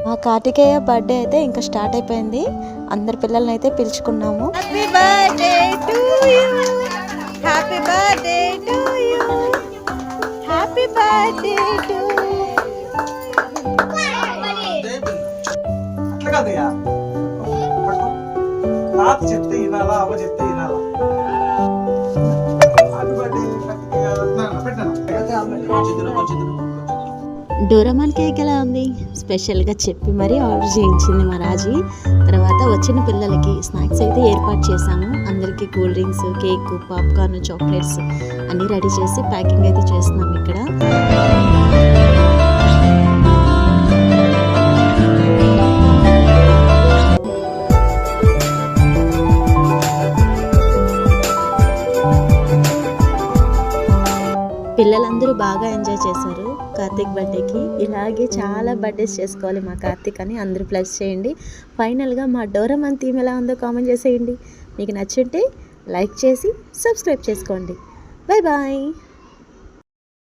మా కార్తికేయ బర్త్డే అయితే ఇంకా స్టార్ట్ అయిపోయింది. అందరి పిల్లల్ని అయితే పిలుచుకున్నాము. Happy birthday to you, happy birthday to you, happy birthday to అట్లా తాత చెప్తే వినాలా, అమ్మ చెప్తే వినాలా. హ్యాపీ బర్త్డే డోరామాన్ కేక్ ఎలా ఉంది? స్పెషల్గా చెప్పి మరీ ఆర్డర్ చేయించింది మా రాజీ. తర్వాత వచ్చిన పిల్లలకి స్నాక్స్ అయితే ఏర్పాటు చేశాము. అందరికీ cool drinks, cake, popcorn, chocolates అన్నీ రెడీ చేసి ప్యాకింగ్ అయితే చేస్తున్నాం ఇక్కడ. పిల్లలందరూ బాగా ఎంజాయ్ చేశారు కార్తీక్ బర్త్డేకి. ఇలాగే చాలా బర్త్డేస్ చేసుకోవాలి మా కార్తీక్ అని అందరూ ప్లస్ చేయండి. ఫైనల్గా మా డోరామాన్ థీమ్ ఎలా ఉందో కామెంట్ చేసేయండి. మీకు నచ్చుంటే లైక్ చేసి సబ్స్క్రైబ్ చేసుకోండి. Bye bye.